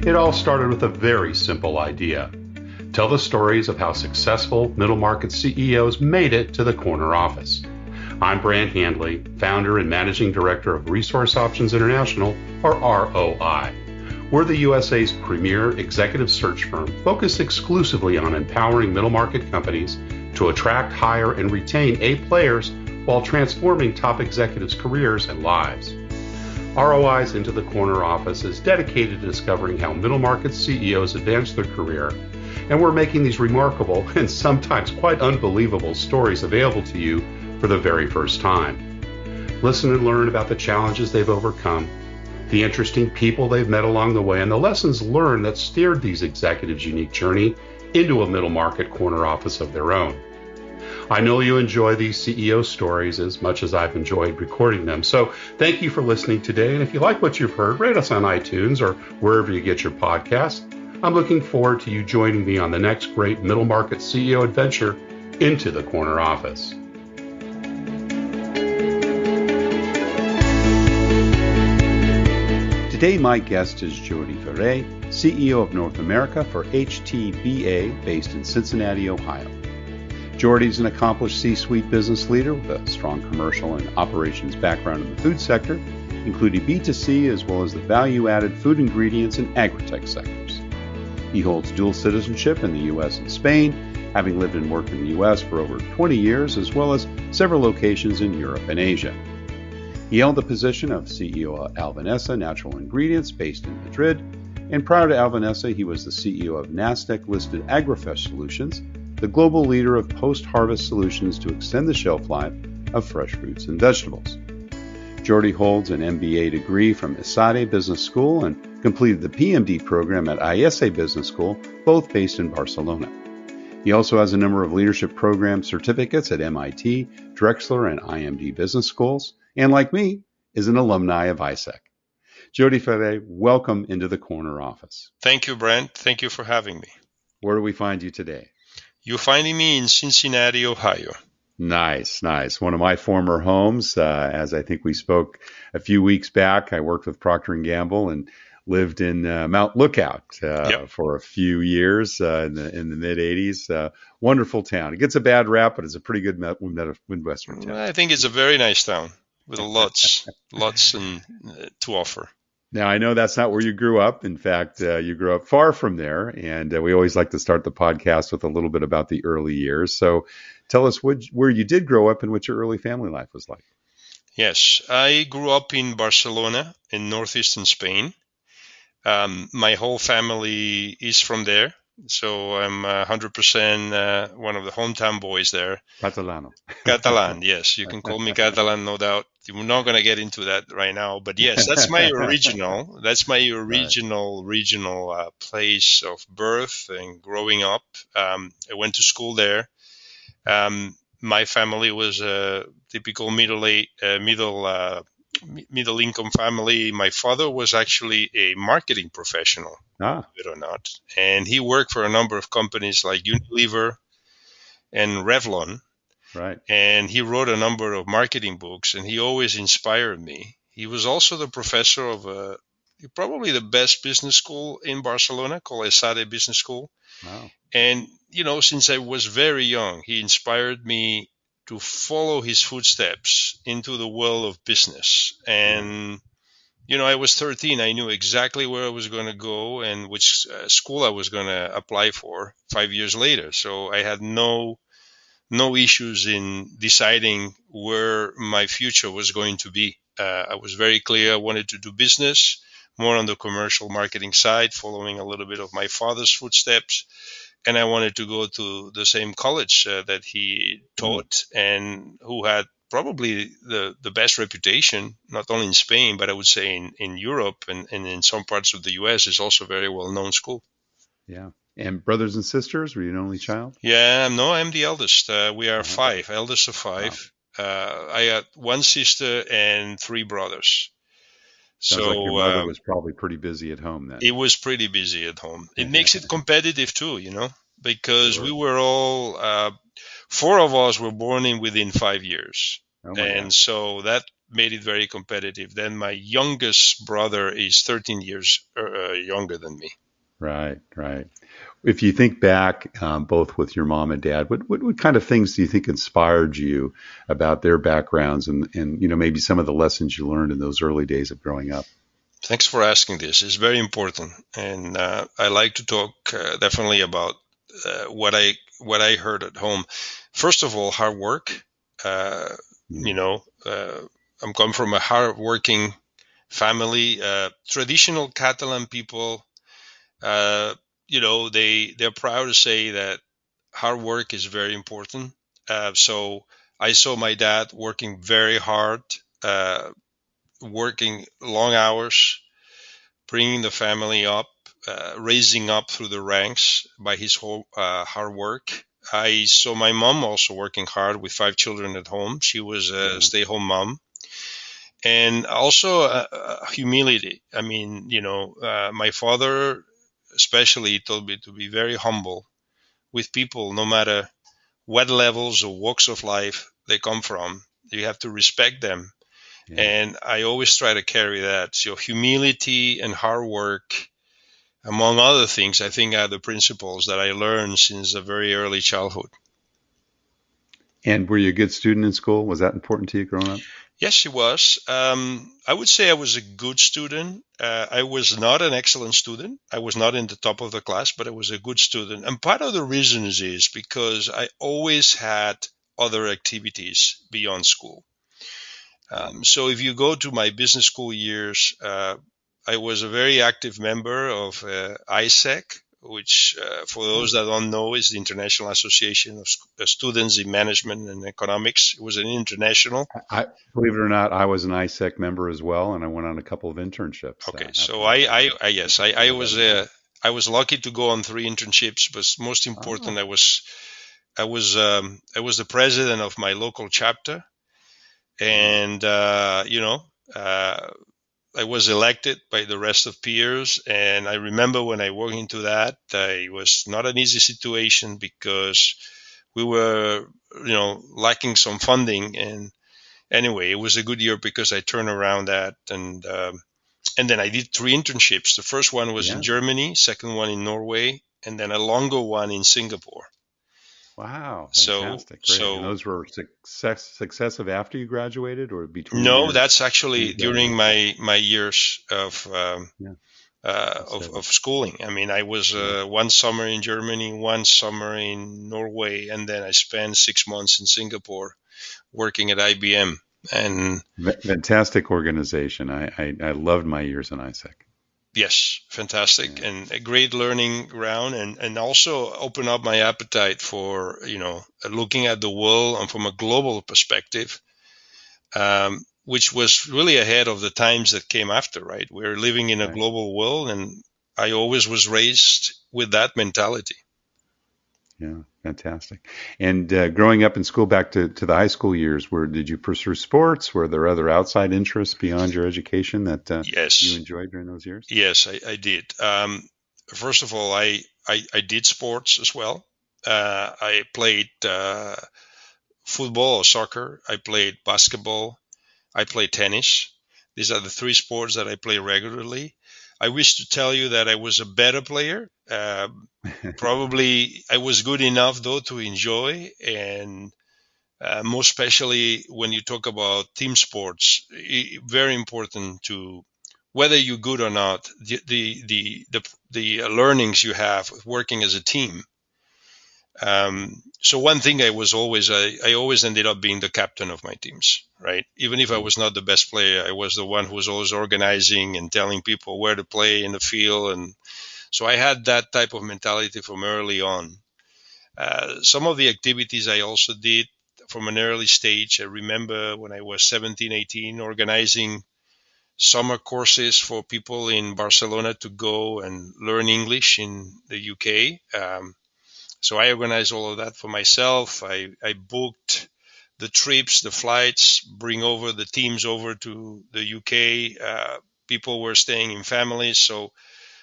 It all started with a very simple idea. Tell the stories of how successful middle market CEOs made it to the corner office. I'm Brant Handley, founder and managing director of Resource Options International, or ROI. We're the USA's premier executive search firm focused exclusively on empowering middle market companies to attract, hire, and retain A players while transforming top executives' careers and lives. ROI's Into the Corner office is dedicated to discovering how middle market CEOs advance their career, and we're making these remarkable and sometimes quite unbelievable stories available to you for the very first time. Listen and learn about the challenges they've overcome, the interesting people they've met along the way, and the lessons learned that steered these executives' unique journey into a middle market corner office of their own. I know you enjoy these CEO stories as much as I've enjoyed recording them. So thank you for listening today. And if you like what you've heard, rate us on iTunes or wherever you get your podcasts. I'm looking forward to you joining me on the next great middle market CEO adventure into the corner office. Today, my guest is Jordi Ferre, CEO of North America for HTBA, based in Cincinnati, Ohio. Jordi is an accomplished C-suite business leader with a strong commercial and operations background in the food sector, including B2C as well as the value-added food ingredients and agritech sectors. He holds dual citizenship in the U.S. and Spain, having lived and worked in the U.S. for over 20 years, as well as several locations in Europe and Asia. He held the position of CEO of Alvinesa Natural Ingredients, based in Madrid, and prior to Alvinesa, he was the CEO of Nasdaq-listed AgroFresh Solutions, the global leader of post-harvest solutions to extend the shelf life of fresh fruits and vegetables. Jordi holds an MBA degree from ESADE Business School and completed the PMD program at ISA Business School, both based in Barcelona. He also has a number of leadership program certificates at MIT, Drexler, and IMD Business Schools, and like me, is an alumni of ISEC. Jordi Ferre, welcome into the corner office. Thank you, Brent. Thank you for having me. Where do we find you today? You're finding me in Cincinnati, Ohio. Nice. One of my former homes. As I think we spoke a few weeks back, I worked with Procter & Gamble and lived in Mount Lookout for a few years in the mid-'80s. Wonderful town. It gets a bad rap, but it's a pretty good Midwestern town. I think it's a very nice town with lots to offer. Now, I know that's not where you grew up. In fact, you grew up far from there, and we always like to start the podcast with a little bit about the early years. So tell us where you did grow up and what your early family life was like. Yes, I grew up in Barcelona in northeastern Spain. My whole family is from there, so I'm 100% one of the hometown boys there. Catalan, yes. You can call me Catalan, no doubt. We're not going to get into that right now, but yes, that's my original. Regional place of birth and growing up. I went to school there. My family was a typical middle income family. My father was actually a marketing professional, believe it or not, and he worked for a number of companies like Unilever and Revlon. Right. And he wrote a number of marketing books, and he always inspired me. He was also the professor of probably the best business school in Barcelona called ESADE Business School. Wow. And, since I was very young, he inspired me to follow his footsteps into the world of business. And, I was 13. I knew exactly where I was going to go and which school I was going to apply for 5 years later. So I had no issues in deciding where my future was going to be. I was very clear I wanted to do business, more on the commercial marketing side, following a little bit of my father's footsteps. And I wanted to go to the same college that he taught and who had probably the best reputation, not only in Spain, but I would say in Europe and in some parts of the U.S. is also a very well-known school. Yeah. And brothers and sisters? Were you an only child? Yeah, no, I'm the eldest. We are five, eldest of five. Wow. I got one sister and three brothers. Sounds like your mother was probably pretty busy at home then. It was pretty busy at home. It makes it competitive too, because we were all, four of us were born within 5 years. Oh and God. So that made it very competitive. Then my youngest brother is 13 years younger than me. Right, right. If you think back, both with your mom and dad, what kind of things do you think inspired you about their backgrounds and maybe some of the lessons you learned in those early days of growing up? Thanks for asking this. It's very important, and I like to talk definitely about what I heard at home. First of all, hard work. I'm coming from a hard-working family. Traditional Catalan people, they're proud to say that hard work is very important. So I saw my dad working very hard, working long hours, bringing the family up, raising up through the ranks by his whole hard work. I saw my mom also working hard with 5 children at home. She was a stay-home mom. And also humility. I mean, my father especially told me to be very humble with people, no matter what levels or walks of life they come from. You have to respect them. Yeah. And I always try to carry that. So humility and hard work, among other things, I think are the principles that I learned since a very early childhood. And were you a good student in school? Was that important to you growing up? Yes, it was. I would say I was a good student. I was not an excellent student. I was not in the top of the class, but I was a good student. And part of the reason is because I always had other activities beyond school. So if you go to my business school years, I was a very active member of ISEC, which for those that don't know is the International Association of Students in Management and Economics. It was an international. Believe it or not, I was an ISEC member as well, and I went on a couple of internships. Okay, so I was lucky to go on 3 internships, but most important, I was the president of my local chapter, and I was elected by the rest of peers. And I remember when I walked into that, it was not an easy situation because we were, lacking some funding. And anyway, it was a good year because I turned around that. And then I did 3 internships. The first one was in Germany, second one in Norway, and then a longer one in Singapore. Wow, fantastic. Great. And those were successive after you graduated or between? No, that's actually during my years of schooling. I mean, I was 1 summer in Germany, 1 summer in Norway, and then I spent 6 months in Singapore working at IBM. And fantastic organization. I loved my years in ISEC. Yes, fantastic, and a great learning ground, and also open up my appetite for looking at the world and from a global perspective, which was really ahead of the times that came after. Right, we're living in a global world, and I always was raised with that mentality. Yeah, fantastic. And growing up in school, back to the high school years, did you pursue sports? Were there other outside interests beyond your education that you enjoyed during those years? Yes, I did. First of all, I did sports as well. I played football or soccer. I played basketball. I played tennis. These are the 3 sports that I play regularly. I wish to tell you that I was a better player. Probably I was good enough, though, to enjoy. And most especially when you talk about team sports, very important to whether you're good or not, the learnings you have working as a team. So one thing I always ended up being the captain of my teams, right? Even if I was not the best player, I was the one who was always organizing and telling people where to play in the field. And so I had that type of mentality from early on. Some of the activities I also did from an early stage. I remember when I was 17, 18, organizing summer courses for people in Barcelona to go and learn English in the UK. So I organized all of that for myself. I booked the trips, the flights, bring over the teams over to the UK. People were staying in families. So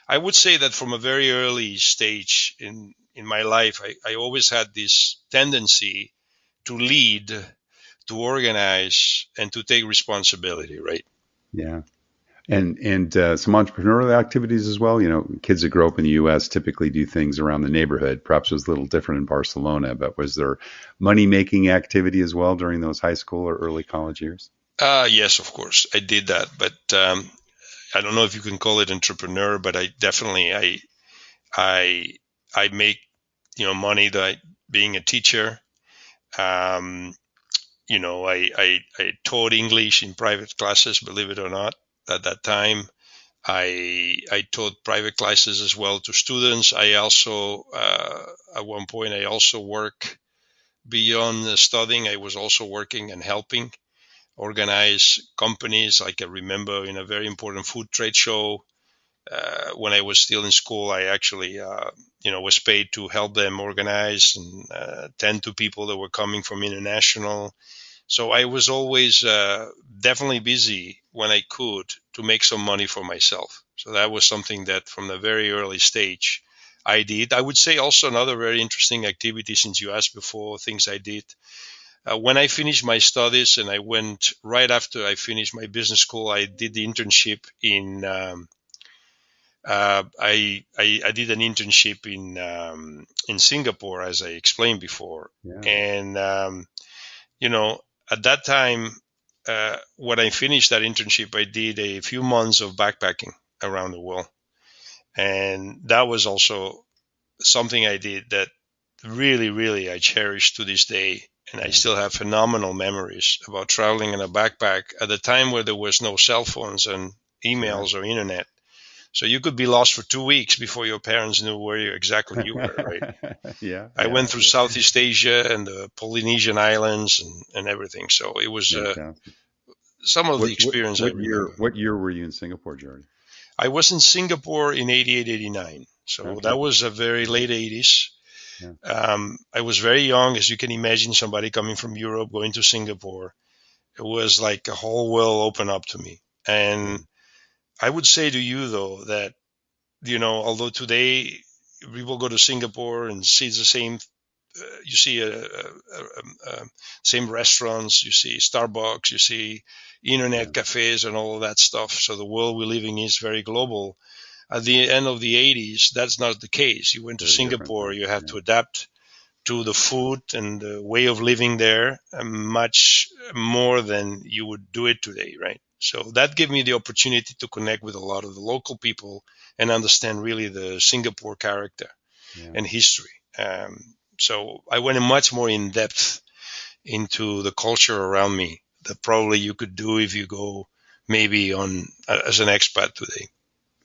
I would say that from a very early stage in my life, I always had this tendency to lead, to organize, and to take responsibility, right? Yeah. And some entrepreneurial activities as well. Kids that grow up in the U.S. typically do things around the neighborhood. Perhaps it was a little different in Barcelona, but was there money-making activity as well during those high school or early college years? Yes, of course, I did that. But I don't know if you can call it entrepreneur, but I definitely, I make, money that being a teacher. I taught English in private classes, believe it or not, at that time. I taught private classes as well to students. I also, at one point, I also work beyond studying. I was also working and helping organize companies. Like I remember in a very important food trade show, when I was still in school, I actually, was paid to help them organize and tend to people that were coming from international. So I was always definitely busy when I could to make some money for myself. So that was something that from the very early stage I did. I would say also another very interesting activity, since you asked before, things I did. When I finished my studies, and I went right after I finished my business school, I did the internship in I did an internship in Singapore, as I explained before. Yeah. And at that time, when I finished that internship, I did a few months of backpacking around the world. And that was also something I did that really, really I cherish to this day. And I still have phenomenal memories about traveling in a backpack at the time where there was no cell phones and emails or internet. So you could be lost for 2 weeks before your parents knew where exactly you were, right? Yeah. I went through Southeast Asia and the Polynesian Islands and everything. So it was some of the experience I remember. What year were you in Singapore, Jordi? I was in Singapore in 88, 89. So that was a very late 80s. Yeah. I was very young, as you can imagine, somebody coming from Europe going to Singapore. It was like a whole world opened up to me. And I would say to you, though, that, although today people go to Singapore and see the same, you see same restaurants, you see Starbucks, you see internet cafes and all of that stuff. So the world we're living in is very global. At the end of the 80s, that's not the case. You went to Singapore, you had to adapt to the food and the way of living there much more than you would do it today, right? So that gave me the opportunity to connect with a lot of the local people and understand really the Singapore character and history. So I went much more in depth into the culture around me that probably you could do if you go maybe on as an expat today.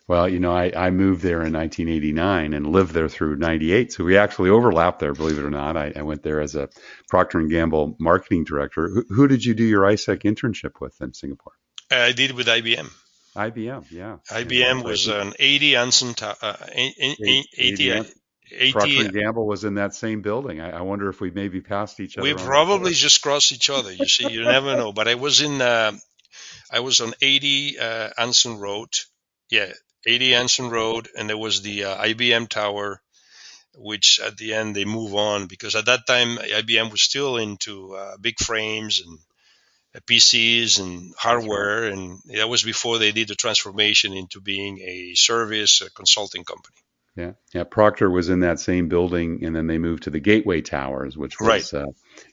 Well, I moved there in 1989 and lived there through 98. So we actually overlapped there, believe it or not. I went there as a Procter & Gamble marketing director. Who did you do your ISEC internship with in Singapore? I did with IBM. IBM, yeah. IBM was an 80 Anson, 80. Procter & Gamble was in that same building. I wonder if we maybe passed each other. We probably just crossed each other. You see, you never know. But I was on 80 Anson Road. Yeah, 80 Anson Road, and there was the IBM Tower, which at the end they move on, because at that time IBM was still into big frames and PCs and hardware, and that was before they did the transformation into being a service, a consulting company. Yeah. Procter was in that same building, and then they moved to the Gateway Towers, which was a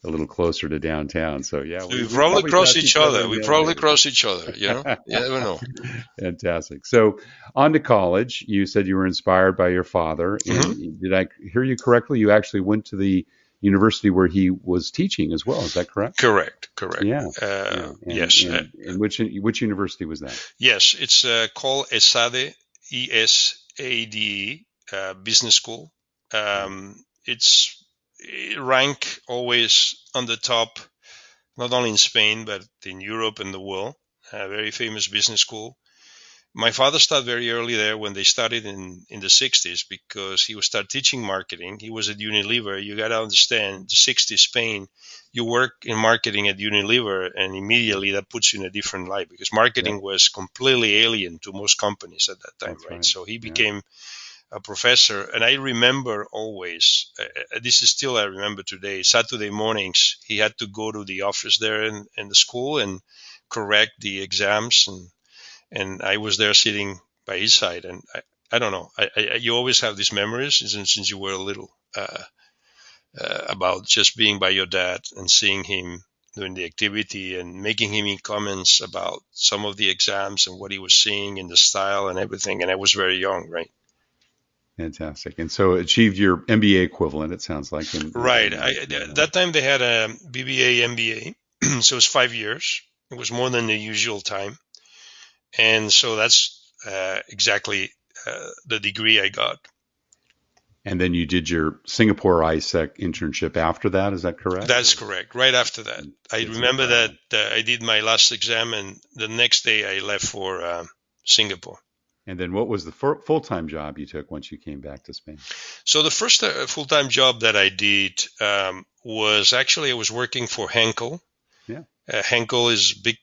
little closer to downtown. So we probably crossed each other. We probably crossed each other. You never know. Fantastic. So on to college. You said you were inspired by your father, and did I hear you correctly? You actually went to the university where he was teaching as well. Is that correct? Correct. Yeah. Yes. And which university was that? Yes, it's called ESADE, ESADE. Business school. It's ranked always on the top, not only in Spain, but in Europe and the world. A very famous business school. My father started very early there when they started in the 60s, because he would start teaching marketing. He was at Unilever. You got to understand, the 60s Spain, you work in marketing at Unilever, and immediately that puts you in a different light, because marketing was completely alien to most companies at that time, right? So he became a professor. And I remember always, this is still I remember today, Saturday mornings, he had to go to the office there in the school and correct the exams. And I was there sitting by his side. And I don't know, you always have these memories since you were little about just being by your dad and seeing him doing the activity and making him comments about some of the exams and what he was seeing in the style and everything. And I was very young, right? Fantastic. And so achieved your MBA equivalent, it sounds like. Right. That time they had a BBA, MBA. So it was 5 years. It was more than the usual time. And so that's exactly the degree I got. And then you did your Singapore ISEC internship after that, is that correct? That's correct. Right after that. I remember that I did my last exam, and the next day I left for Singapore. And then what was the full-time job you took once you came back to Spain? So the first full-time job that I did was actually I was working for Henkel. Yeah. Henkel is big,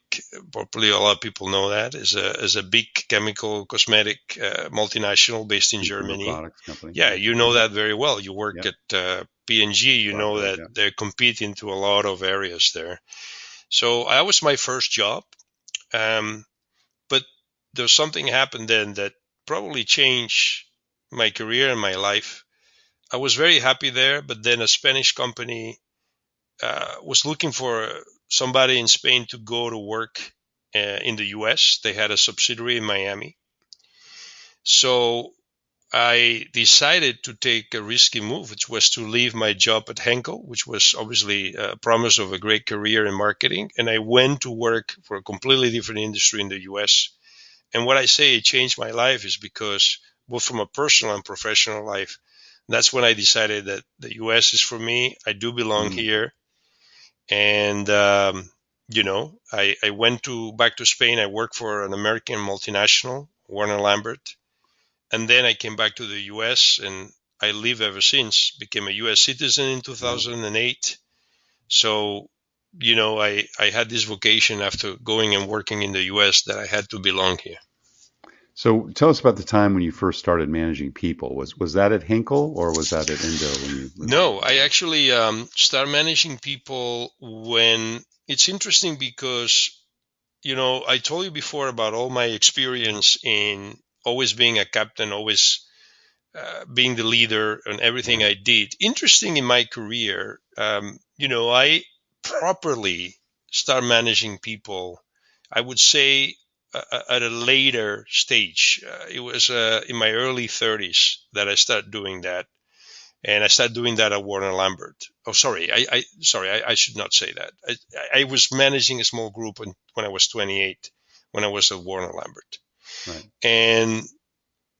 probably a lot of people know that, is a big chemical cosmetic multinational based in Germany. Products company. Yeah, you know that very well. You work at P&G, you know that they compete into a lot of areas there. So that was my first job. But there's something happened then that probably changed my career and my life. I was very happy there, but then a Spanish company was looking for somebody in Spain to go to work in the US. They had a subsidiary in Miami. So I decided to take a risky move, which was to leave my job at Henkel, which was obviously a promise of a great career in marketing. And I went to work for a completely different industry in the US. And what I say it changed my life is because both from a personal and professional life, that's when I decided that the US is for me. I do belong here. And, I went back to Spain. I worked for an American multinational, Warner Lambert. And then I came back to the US and I live ever since, became a US citizen in 2008. So, I had this vocation after going and working in the US that I had to belong here. So tell us about the time when you first started managing people. Was that at Henkel or was that at Indo? No, I actually started managing people when it's interesting because, I told you before about all my experience in always being a captain, always being the leader and everything I did. Interesting in my career, I properly started managing people, I would say, at a later stage. It was in my early 30s that I started doing that. And I started doing that at Warner Lambert. Oh, sorry. I should not say that. I was managing a small group when I was 28, when I was at Warner Lambert. Right. And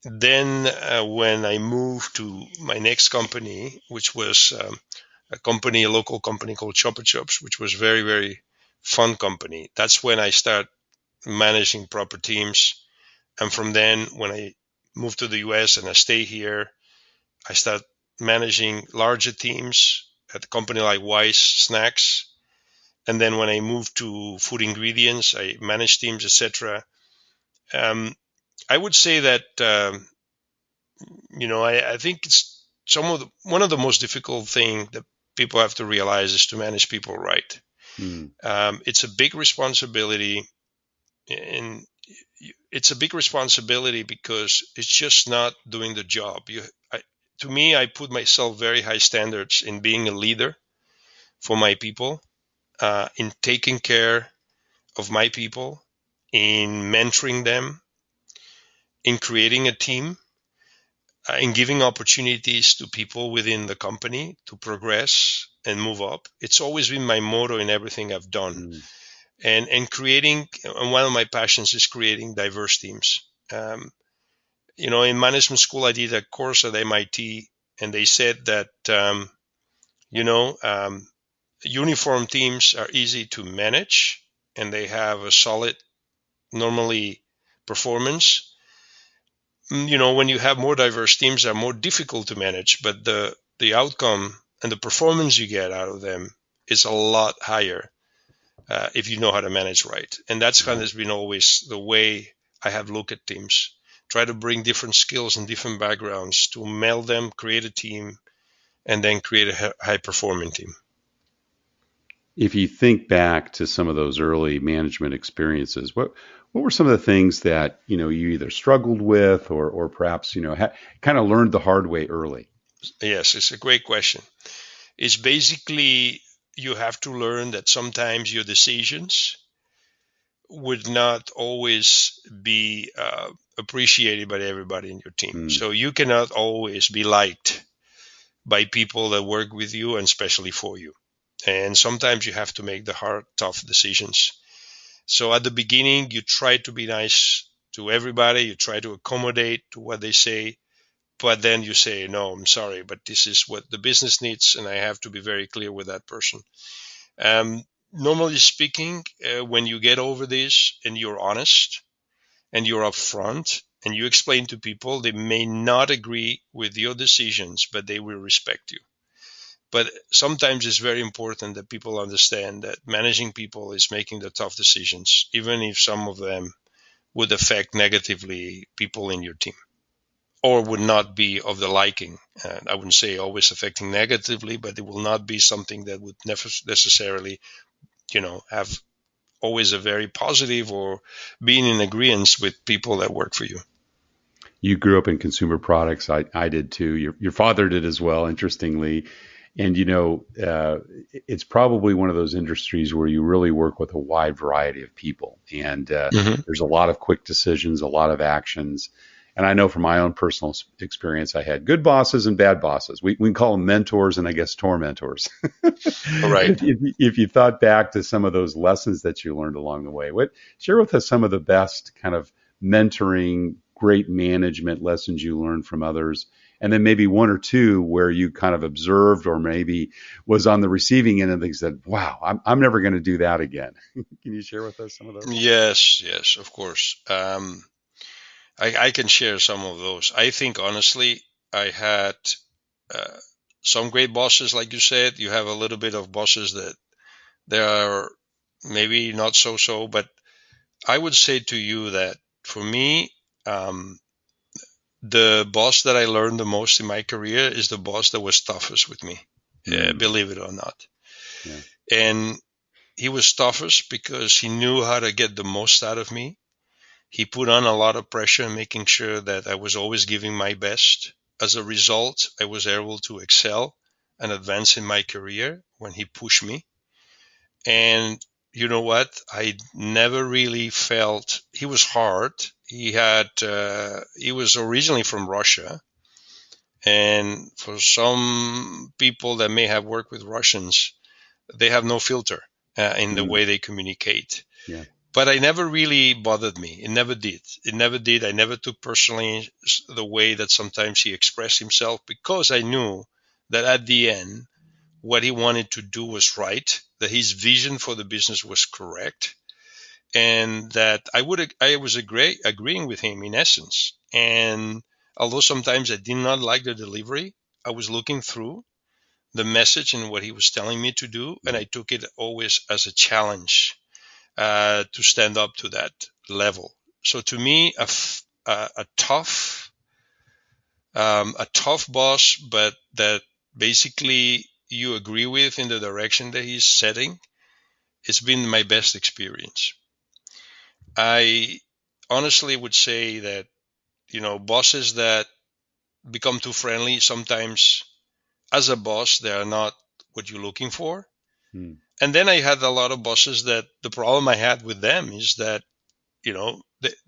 then when I moved to my next company, which was a local company called Chupa, which was very, very fun company. That's when I started managing proper teams. And from then, when I moved to the US and I stay here, I started managing larger teams at a company like Wise Snacks. And then when I moved to food ingredients, I managed teams, etc. I would say that, I think it's one of the most difficult things that people have to realize is to manage people right. It's a big responsibility. And it's a big responsibility because it's just not doing the job. To me, I put myself very high standards in being a leader for my people, in taking care of my people, in mentoring them, in creating a team, in giving opportunities to people within the company to progress and move up. It's always been my motto in everything I've done. And creating, and one of my passions is creating diverse teams. In management school, I did a course at MIT, and they said that, uniform teams are easy to manage, and they have a solid, normally, performance. When you have more diverse teams, they're more difficult to manage, but the outcome and the performance you get out of them is a lot higher if you know how to manage right. And that's kind of been always the way I have looked at teams. try to bring different skills and different backgrounds to meld them, create a team, and then create a high-performing team. If you think back to some of those early management experiences, what were some of the things that you either struggled with or perhaps kind of learned the hard way early? Yes, it's a great question. It's basically you have to learn that sometimes your decisions would not always be appreciated by everybody in your team. So you cannot always be liked by people that work with you and especially for you. And sometimes you have to make the hard, tough decisions. So at the beginning, you try to be nice to everybody. You try to accommodate to what they say. But then you say, no, I'm sorry, but this is what the business needs, and I have to be very clear with that person. Normally speaking, when you get over this and you're honest and you're upfront and you explain to people, they may not agree with your decisions, but they will respect you. But sometimes it's very important that people understand that managing people is making the tough decisions, even if some of them would affect negatively people in your team or would not be of the liking. I wouldn't say always affecting negatively, but it will not be something that would necessarily, have always a very positive or being in agreement with people that work for you. You grew up in consumer products. I did too. Your father did as well, interestingly. And, it's probably one of those industries where you really work with a wide variety of people. And there's a lot of quick decisions, a lot of actions. And I know from my own personal experience, I had good bosses and bad bosses. We can call them mentors and I guess tormentors. Right. If you thought back to some of those lessons that you learned along the way, share with us some of the best kind of mentoring, great management lessons you learned from others. And then maybe one or two where you kind of observed or maybe was on the receiving end and things said, wow, I'm never going to do that again. Can you share with us some of those? Yes, of course. I can share some of those. I think, honestly, I had some great bosses, like you said. You have a little bit of bosses that they are maybe not so, but I would say to you that for me, the boss that I learned the most in my career is the boss that was toughest with me, believe it or not. Yeah. And he was toughest because he knew how to get the most out of me. He put on a lot of pressure, making sure that I was always giving my best. As a result, I was able to excel and advance in my career when he pushed me. And you know what? I never really felt he was hard. He was originally from Russia. And for some people that may have worked with Russians, they have no filter in the way they communicate. Yeah. But I never really bothered me. It never did. I never took personally the way that sometimes he expressed himself because I knew that at the end, what he wanted to do was right, that his vision for the business was correct, and that I was agreeing with him in essence. And although sometimes I did not like the delivery, I was looking through the message and what he was telling me to do, and I took it always as a challenge to stand up to that level. So to me, a tough boss, but that basically you agree with in the direction that he's setting, it's been my best experience. I honestly would say that, bosses that become too friendly, sometimes as a boss, they are not what you're looking for. And then I had a lot of bosses that the problem I had with them is that,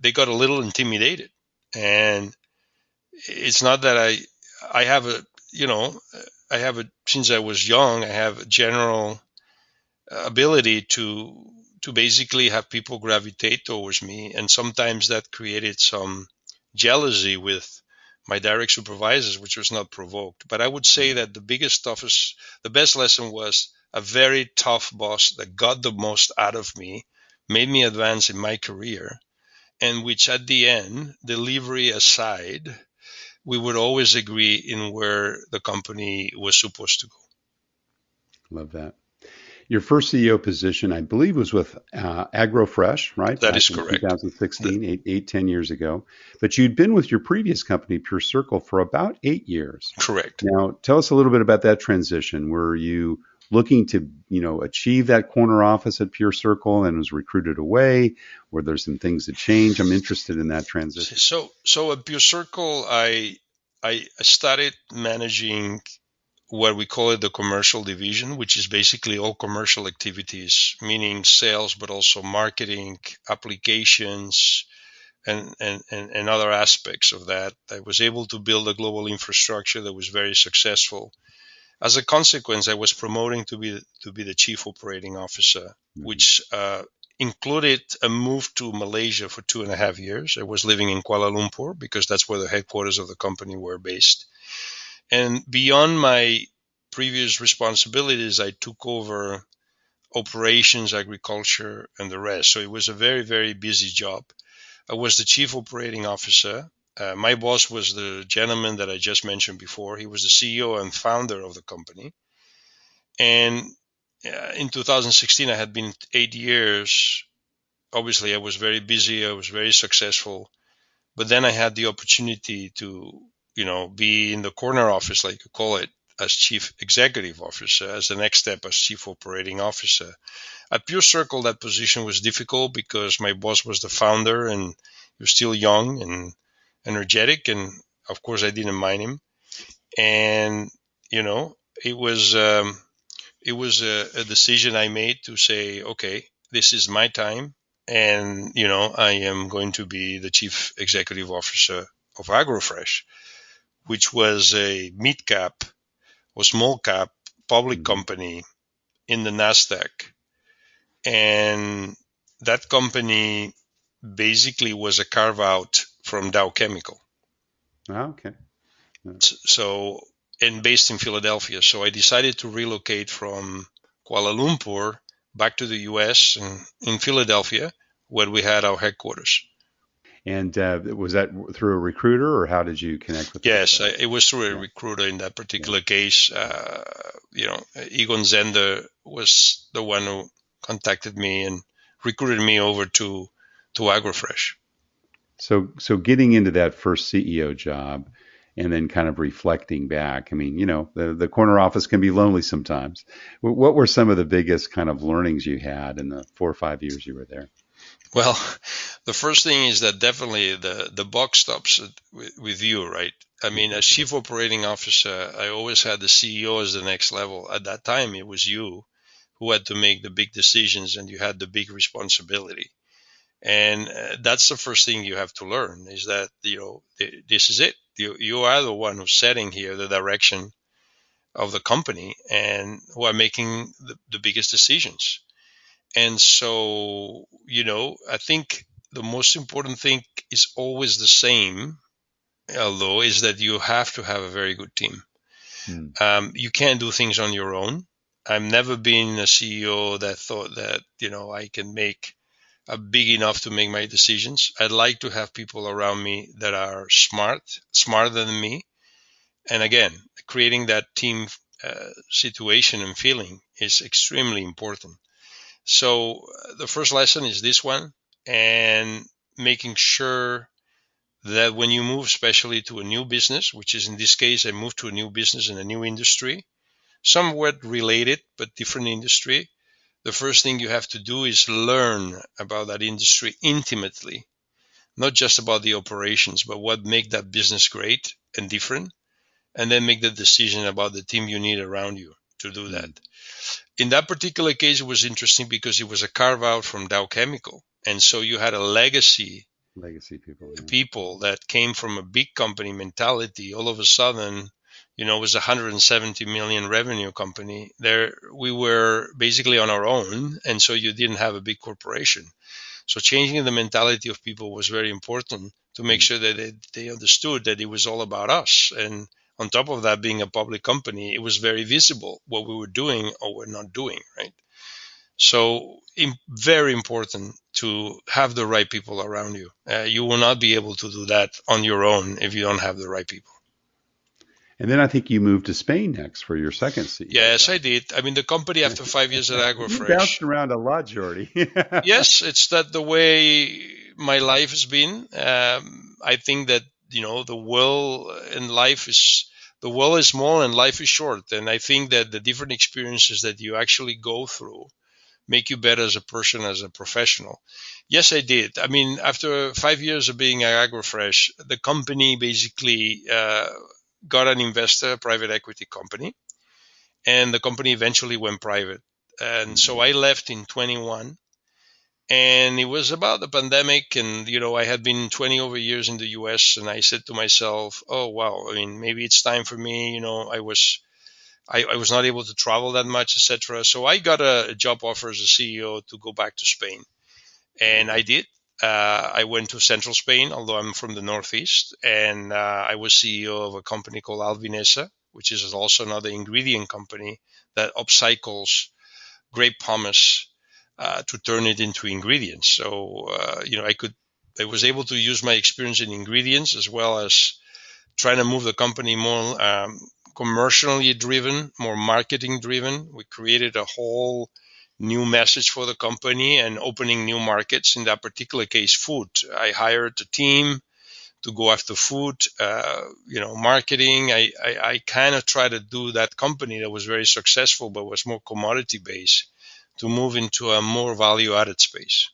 they got a little intimidated. And it's not that I have since I was young, I have a general ability to basically have people gravitate towards me. And sometimes that created some jealousy with my direct supervisors, which was not provoked. But I would say that the best lesson was a very tough boss that got the most out of me, made me advance in my career, and which at the end, delivery aside, we would always agree in where the company was supposed to go. Love that. Your first CEO position, I believe, was with AgroFresh, right? That is Back in correct. 2016, 10 years ago. But you'd been with your previous company, PureCircle, for about 8 years. Correct. Now, tell us a little bit about that transition. Were you looking to, achieve that corner office at PureCircle and was recruited away? Were there some things that changed? I'm interested in that transition. So at PureCircle, I started managing what we call it the commercial division, which is basically all commercial activities, meaning sales, but also marketing, applications, and other aspects of that. I was able to build a global infrastructure that was very successful. As a consequence, I was promoting to be the chief operating officer, which included a move to Malaysia for 2.5 years. I was living in Kuala Lumpur because that's where the headquarters of the company were based. And beyond my previous responsibilities, I took over operations, agriculture, and the rest. So it was a very, very busy job. I was the chief operating officer. My boss was the gentleman that I just mentioned before. He was the CEO and founder of the company. And in 2016, I had been 8 years. Obviously, I was very busy. I was very successful. But then I had the opportunity to, be in the corner office, like you call it, as chief executive officer, as the next step as chief operating officer. At PureCircle, that position was difficult because my boss was the founder and he was still young and energetic. And of course, I didn't mind him. And, it was a decision I made to say, okay, this is my time. And, I am going to be the chief executive officer of AgroFresh, which was a mid-cap or small-cap public company in the Nasdaq. And that company basically was a carve-out from Dow Chemical. Oh, okay. So, and based in Philadelphia. So I decided to relocate from Kuala Lumpur back to the U.S. and in Philadelphia, where we had our headquarters. And was that through a recruiter, or how did you connect with? Yes, it was through a recruiter in that particular case. Egon Zender was the one who contacted me and recruited me over to AgroFresh. So getting into that first CEO job and then kind of reflecting back, I mean, the corner office can be lonely sometimes. What were some of the biggest kind of learnings you had in the 4 or 5 years you were there? Well, the first thing is that definitely the buck stops with you, right? I mean, as chief operating officer, I always had the CEO as the next level. At that time, it was you who had to make the big decisions and you had the big responsibility. And that's the first thing you have to learn is that, this is it. You are the one who's setting here the direction of the company and who are making the biggest decisions. And so, I think the most important thing is always the same, although, is that you have to have a very good team. You can't do things on your own. I've never been a CEO that thought that, I can make big enough to make my decisions. I'd like to have people around me that are smarter than me. And again, creating that team situation and feeling is extremely important. So the first lesson is this one, and making sure that when you move, especially to a new business, which is in this case, I moved to a new business in a new industry, somewhat related, but different industry. The first thing you have to do is learn about that industry intimately, not just about the operations, but what make that business great and different, and then make the decision about the team you need around you to do that. In that particular case, it was interesting because it was a carve out from Dow Chemical. And so you had a legacy people that came from a big company mentality. All of a sudden, it was a 170 million revenue company. There, we were basically on our own. And so you didn't have a big corporation. So changing the mentality of people was very important to make sure that they understood that it was all about us. And on top of that, being a public company, it was very visible what we were doing or were not doing, right? So very important to have the right people around you. You will not be able to do that on your own if you don't have the right people. And then I think you moved to Spain next for your second CEO Yes, job. I did. I mean, the company after 5 years at You AgroFresh. bounced around a lot, Jordi. Yes, it's that the way my life has been. I think that the world and life is the world is small and life is short, and I think that the different experiences that you actually go through make you better as a person, as a professional. Yes, I did. I mean, after 5 years of being at AgroFresh, the company basically got an investor, a private equity company, and the company eventually went private. And so I left in 21, and it was about the pandemic. And I had been 20 over years in the US, and I said to myself, oh wow, I mean, maybe it's time for me. I was not able to travel that much, etc. So I got a job offer as a CEO to go back to Spain, and I did. I went to central Spain, although I'm from the northeast, and I was CEO of a company called Alvinesa, which is also another ingredient company that upcycles grape pomace to turn it into ingredients. So I was able to use my experience in ingredients as well as trying to move the company more commercially driven, more marketing driven. We created a whole new message for the company and opening new markets. In that particular case, food. I hired a team to go after food, marketing. I kind of try to do that company that was very successful but was more commodity based to move into a more value added space.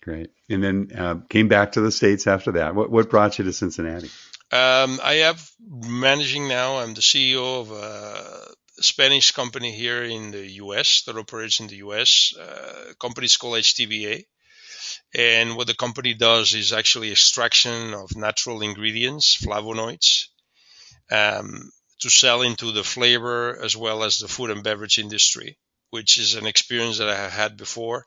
Great. And then came back to the States after that. What brought you to Cincinnati? I have managing now. I'm the CEO of a Spanish company here in the U.S. that operates in the U.S. Company is called HTBA. And what the company does is actually extraction of natural ingredients, flavonoids, to sell into the flavor as well as the food and beverage industry, which is an experience that I have had before.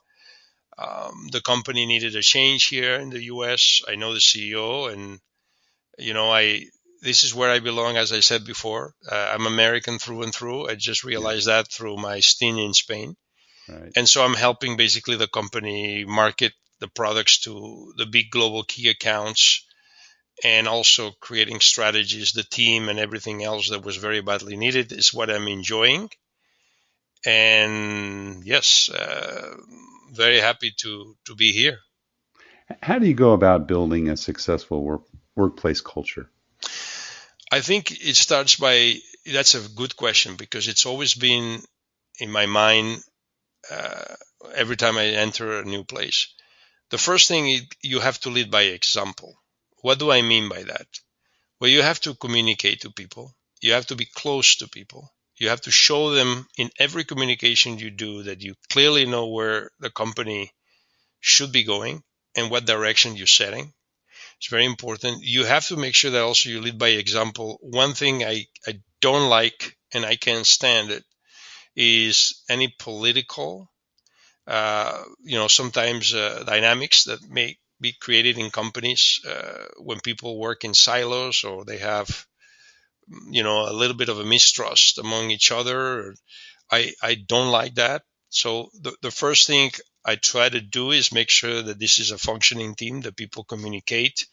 The company needed a change here in the U.S. I know the CEO, and this is where I belong, as I said before. I'm American through and through. I just realized that through my stint in Spain. Right. And so I'm helping basically the company market the products to the big global key accounts, and also creating strategies, the team and everything else that was very badly needed is what I'm enjoying. And yes, very happy to be here. How do you go about building a successful workplace culture? I think it starts by, that's a good question, because it's always been in my mind every time I enter a new place. The first thing is you have to lead by example. What do I mean by that? Well, you have to communicate to people. You have to be close to people. You have to show them in every communication you do that you clearly know where the company should be going and what direction you're setting. It's very important. You have to make sure that also you lead by example. One thing I don't like, and I can't stand it, is any political, sometimes dynamics that may be created in companies when people work in silos, or they have, a little bit of a mistrust among each other. I don't like that. So the first thing I try to do is make sure that this is a functioning team, that people communicate,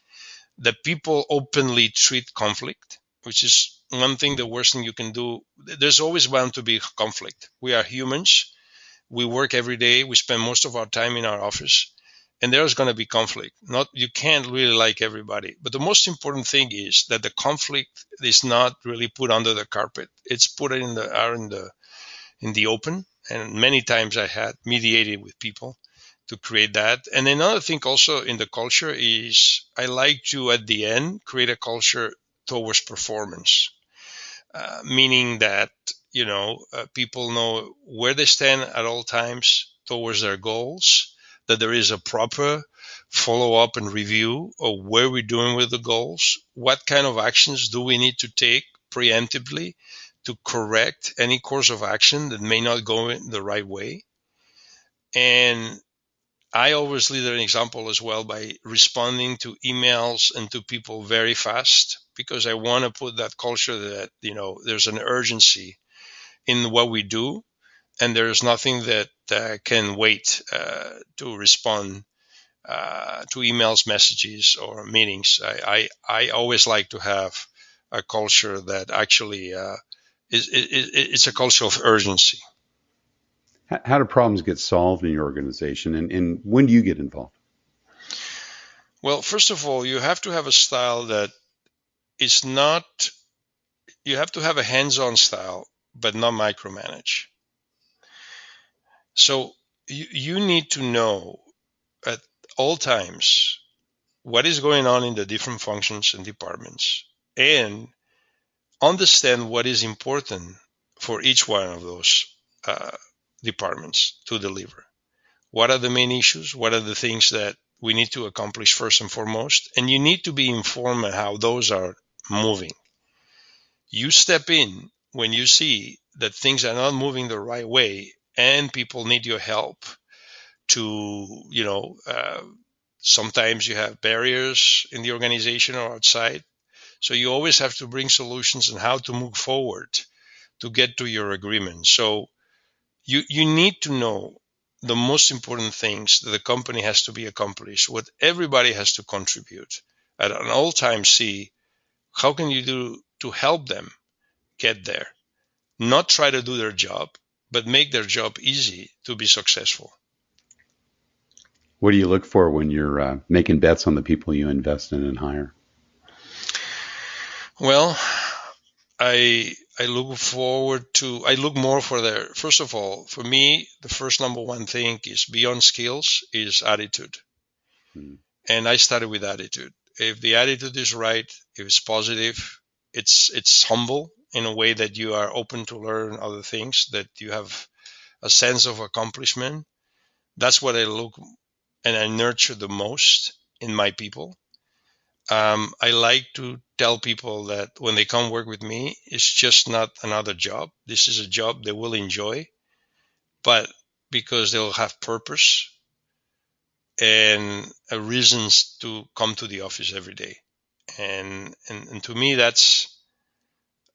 that people openly treat conflict, which is one thing, the worst thing you can do. There's always bound to be conflict. We are humans. We work every day. We spend most of our time in our office, and there's going to be conflict. You can't really like everybody. But the most important thing is that the conflict is not really put under the carpet. It's put in the open. And many times I had mediated with people to create that. And another thing also in the culture is I like to, at the end, create a culture towards performance, meaning that, people know where they stand at all times towards their goals, that there is a proper follow-up and review of where we're doing with the goals, what kind of actions do we need to take preemptively to correct any course of action that may not go in the right way. And I always lead an example as well by responding to emails and to people very fast, because I want to put that culture that, there's an urgency in what we do, and there's nothing that can wait to respond to emails, messages, or meetings. I always like to have a culture that actually it's a culture of urgency. How do problems get solved in your organization, and when do you get involved? Well, first of all, you have to have a style that is not, you have to have a hands-on style, but not micromanage. So you need to know at all times what is going on in the different functions and departments, and understand what is important for each one of those departments to deliver. What are the main issues? What are the things that we need to accomplish first and foremost? And you need to be informed on how those are moving. You step in when you see that things are not moving the right way and people need your help to, sometimes you have barriers in the organization or outside. So you always have to bring solutions on how to move forward to get to your agreement. So you need to know the most important things that the company has to be accomplished, what everybody has to contribute. At an all time see, how can you do to help them get there? Not try to do their job, but make their job easy to be successful. What do you look for when you're making bets on the people you invest in and hire? Well, I look I look more for first of all, for me, the first number one thing is beyond skills is attitude. And I started with attitude. If the attitude is right, if it's positive, it's humble in a way that you are open to learn other things, that you have a sense of accomplishment. That's what I look and I nurture the most in my people. I like to tell people that when they come work with me, it's just not another job. This is a job they will enjoy, but because they'll have purpose and reasons to come to the office every day. And to me, that's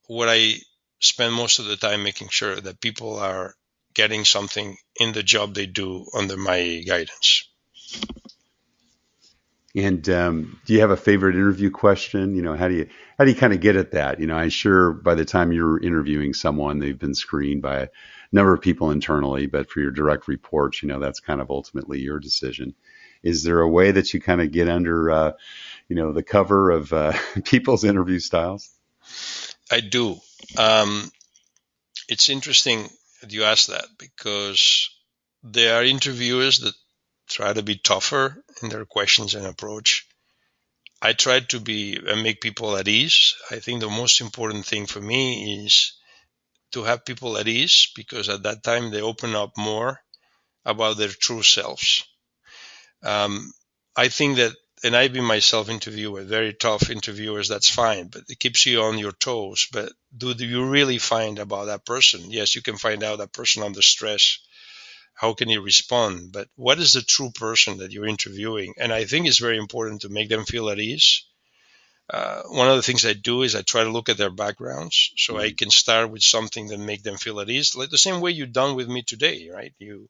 what I spend most of the time making sure that people are getting something in the job they do under my guidance. And do you have a favorite interview question? How do you kind of get at that? I'm sure by the time you're interviewing someone, they've been screened by a number of people internally, but for your direct reports, that's kind of ultimately your decision. Is there a way that you kind of get under, the cover of people's interview styles? I do. It's interesting that you ask that, because there are interviewers that try to be tougher in their questions and approach. I try to make people at ease. I think the most important thing for me is to have people at ease, because at that time they open up more about their true selves. I think that, and I've been myself interviewer, very tough interviewers, that's fine, but it keeps you on your toes. But do you really find about that person? Yes, you can find out that person under stress. How can he respond? But what is the true person that you're interviewing? And I think it's very important to make them feel at ease. One of the things I do is I try to look at their backgrounds, so I can start with something that make them feel at ease, like the same way you've done with me today, right? You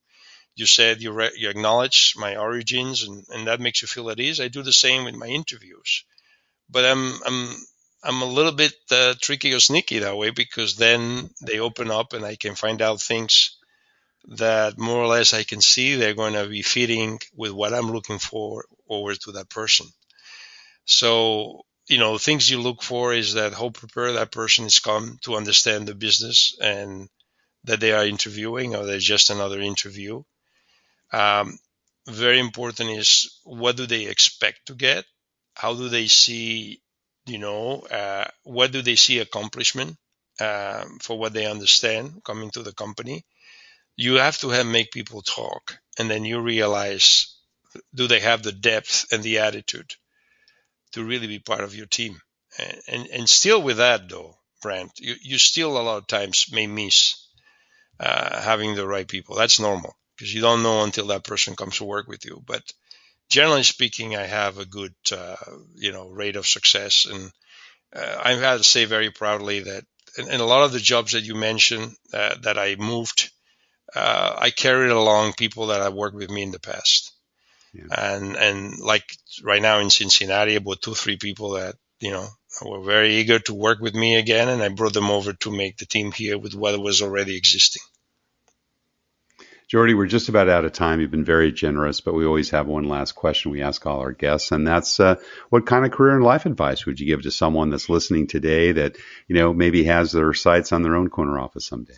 said you acknowledge my origins, and that makes you feel at ease. I do the same with my interviews, but I'm a little bit tricky or sneaky that way, because then they open up and I can find out things that more or less I can see they're going to be fitting with what I'm looking for over to that person. So, things you look for is that how prepared that person is come to understand the business and that they are interviewing, or they're just another interview. Very important is, what do they expect to get? How do they see, what do they see accomplishment for what they understand coming to the company? You have to make people talk, and then you realize, do they have the depth and the attitude to really be part of your team? And still with that though, Brent, you still a lot of times may miss having the right people. That's normal, because you don't know until that person comes to work with you. But generally speaking, I have a good, rate of success. And I've had to say very proudly that in a lot of the jobs that you mentioned that I moved, I carried along people that have worked with me in the past. Yeah. And like right now in Cincinnati, about 2-3 people that, were very eager to work with me again, and I brought them over to make the team here with what was already existing. Jordi, we're just about out of time. You've been very generous, but we always have one last question we ask all our guests, and that's what kind of career and life advice would you give to someone that's listening today that, maybe has their sights on their own corner office someday?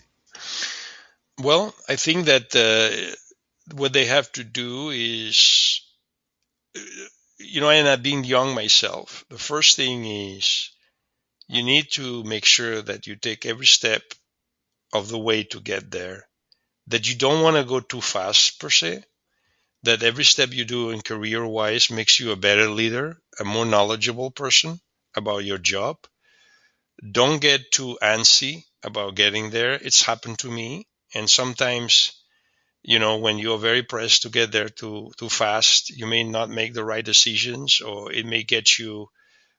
Well, I think that what they have to do is, I ended up being young myself. The first thing is you need to make sure that you take every step of the way to get there, that you don't want to go too fast per se, that every step you do in career-wise makes you a better leader, a more knowledgeable person about your job. Don't get too antsy about getting there. It's happened to me. And sometimes, when you're very pressed to get there too fast, you may not make the right decisions, or it may get you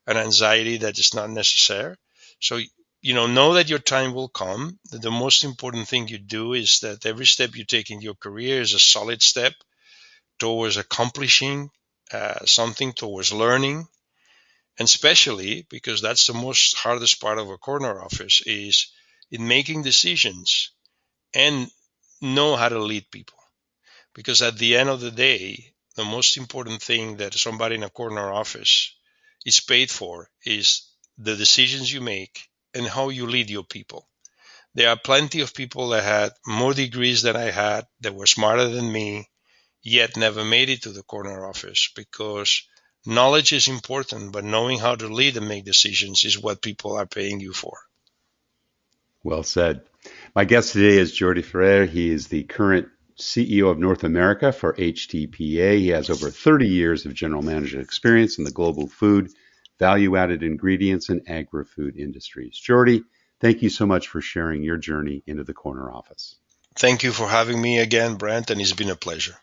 an anxiety that is not necessary. So, know that your time will come. The most important thing you do is that every step you take in your career is a solid step towards accomplishing something, towards learning. And especially because that's the most hardest part of a corner office, is in making decisions and know how to lead people. Because at the end of the day, the most important thing that somebody in a corner office is paid for is the decisions you make and how you lead your people. There are plenty of people that had more degrees than I had, that were smarter than me, yet never made it to the corner office, because knowledge is important, but knowing how to lead and make decisions is what people are paying you for. Well said. My guest today is Jordi Ferre. He is the current CEO of North America for HTPA. He has over 30 years of general management experience in the global food, value-added ingredients, and agri-food industries. Jordi, thank you so much for sharing your journey into the corner office. Thank you for having me again, Brent, and it's been a pleasure.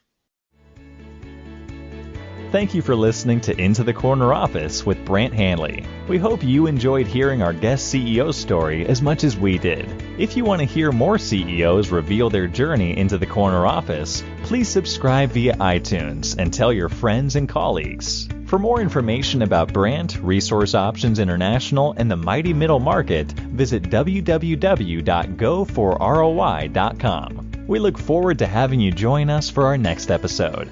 Thank you for listening to Into the Corner Office with Brant Hanley. We hope you enjoyed hearing our guest CEO story as much as we did. If you want to hear more CEOs reveal their journey into the corner office, please subscribe via iTunes and tell your friends and colleagues. For more information about Brant, Resource Options International, and the mighty middle market, visit www.goforroi.com. We look forward to having you join us for our next episode.